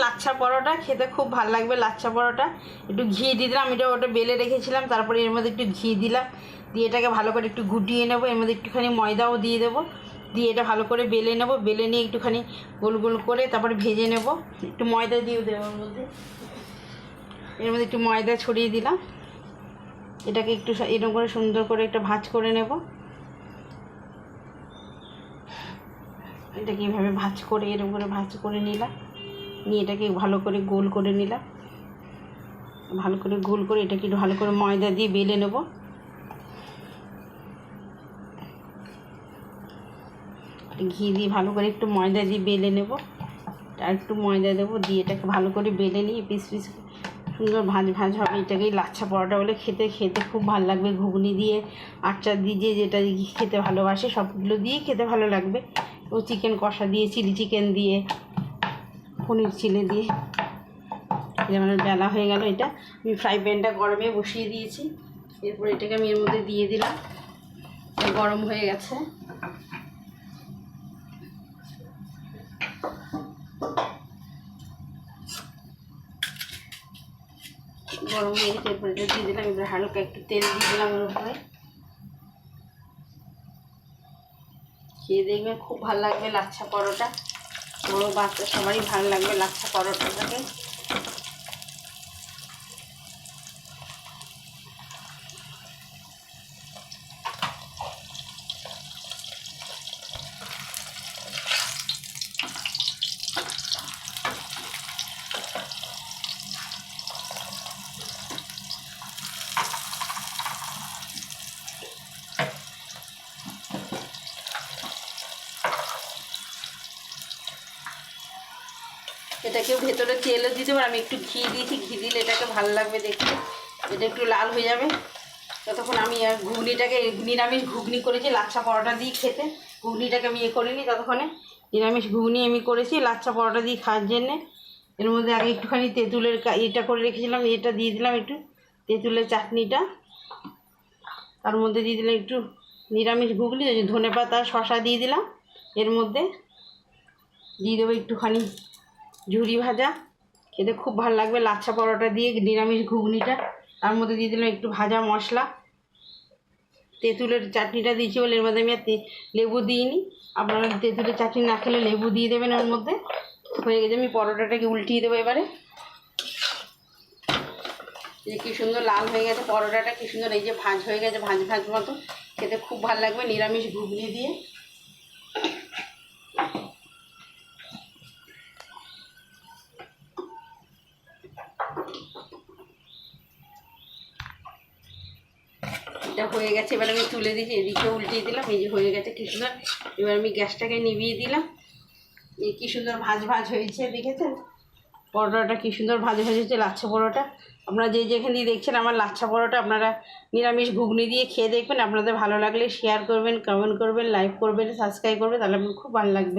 লাচ্ছা পরোটা, খেতে খুব ভালো লাগবে লাচ্ছা পরোটা। একটু ঘি দিয়ে দিলাম, ওটা বেলে রেখেছিলাম, তারপরে এর মধ্যে একটু ঘি দিলাম, দিয়ে এটাকে ভালো করে একটু গুটিয়ে নেবো। এর মধ্যে একটুখানি ময়দাও দিয়ে দেবো, দিয়ে এটা ভালো করে বেলে নেবো। বেলে নিয়ে একটুখানি গোল গোল করে তারপরে ভেজে নেব। একটু ময়দা দিয়েও দেবো এর মধ্যে একটু ময়দা ছড়িয়ে দিলাম। এটাকে একটু এরকম করে সুন্দর করে একটা ভাঁজ করে নেব। এটাকে এইভাবে ভাঁজ করে এরকম করে ভাঁজ করে নিলাম, নিয়ে এটাকে ভালো করে গোল করে নিলাম। ভালো করে গোল করে এটাকে একটু ভালো করে ময়দা দিয়ে বেলে নেব। ঘি দিয়ে ভালো করে একটু ময়দা দিয়ে বেলে নেব, আর একটু ময়দা দেবো, দিয়ে এটাকে ভালো করে বেলে নিয়ে পিস পিস সুন্দর ভাঁজ ভাঁজ হবে। এটাকেই লাচ্ছা পরোটা বলে। খেতে খুব ভালো লাগবে। ঘুগনি দিয়ে, আচার দিয়ে, যেটা খেতে ভালোবাসে সবগুলো দিয়েই খেতে ভালো লাগবে। ও চিকেন কষা দিয়ে, চিলি চিকেন দিয়ে, পনির চিলি দিয়ে। যেমন বেলা হয়ে গেল, এটা আমি ফ্রাই প্যানটা গরমে বসিয়ে দিয়েছি। এরপর এটাকে আমি এর মধ্যে দিয়ে দিলাম, গরম হয়ে গেছে। গরম হয়ে গেছে, এরপরে এটা দিয়ে দিলাম। এবার হালকা একটু তেল দিয়ে দিলাম ওর উপরে। খেয়ে দেখবেন, খুব ভালো লাগবে লাচ্ছা পরোটা। বড়ো বাচ্চা সবারই ভালো লাগবে লাচ্ছা পরোটাটাকে। এটাকেও ভেতরে তেলও দিতে পারে, আমি একটু ঘি দিয়েছি। ঘি দিলে এটাকে ভালো লাগবে দেখতে। এটা একটু লাল হয়ে যাবে ততক্ষণ আমি আর ঘুগনিটাকে, নিরামিষ ঘুগনি করেছি লাচ্ছা পরোটা দিয়ে খেতে। ঘুগনিটাকে আমি করিনি, ততক্ষণে নিরামিষ ঘুগনি আমি করেছি লাচ্ছা পরোটা দিয়ে খাওয়ার জন্যে। এর মধ্যে আগে একটুখানি তেঁতুলের এটা করে রেখেছিলাম, এটা দিয়ে দিলাম, একটু তেঁতুলের চাটনিটা। তার মধ্যে দিয়ে দিলাম একটু নিরামিষ ঘুগনি, ধনেপাতা শসা দিয়ে দিলাম। এর মধ্যে দিয়ে দেবো একটুখানি ঝুরি ভাজা। খেতে খুব ভালো লাগবে লাচ্ছা পরোটা দিয়ে নিরামিষ ঘুগনিটা। তার মধ্যে দিয়ে দিলাম একটু ভাজা মশলা। তেঁতুলের চাটনিটা দিয়েছি বলে এর মধ্যে আমি আর লেবু দিইনি। আপনারা তেঁতুলের চাটনি না খেলে লেবু দিয়ে দেবেন ওর মধ্যে। হয়ে গেছে, আমি পরোটাটাকে উল্টিয়ে দেবো এবারে। যে কী সুন্দর লাল হয়ে গেছে পরোটাটা, কী সুন্দর এই যে ভাঁজ হয়ে গেছে, ভাঁজ ভাঁজ মতো। খেতে খুব ভালো লাগবে নিরামিষ ঘুগনি দিয়ে। এটা হয়ে গেছে, এবার আমি তুলে দিয়েছি, এদিকে উল্টিয়ে দিলাম। এই যে হয়ে গেছে কী সুন্দর। এবার আমি গ্যাসটাকে নিভিয়ে দিলাম। এই কী সুন্দর ভাঁজ ভাঁজ হয়েছে, দেখেছেন পরোটাটা কী সুন্দর ভাঁজ ভাঁজ হয়েছে লাচ্ছা পরোটা। আপনারা যেখানে দেখছেন আমার লাচ্ছা পরোটা, আপনারা নিরামিষ ঘুগনি দিয়ে খেয়ে দেখবেন। আপনাদের ভালো লাগলে শেয়ার করবেন, কমেন্ট করবেন, লাইক করবেন, সাবস্ক্রাইব করবেন, তাহলে আপনার খুব ভালো লাগবে।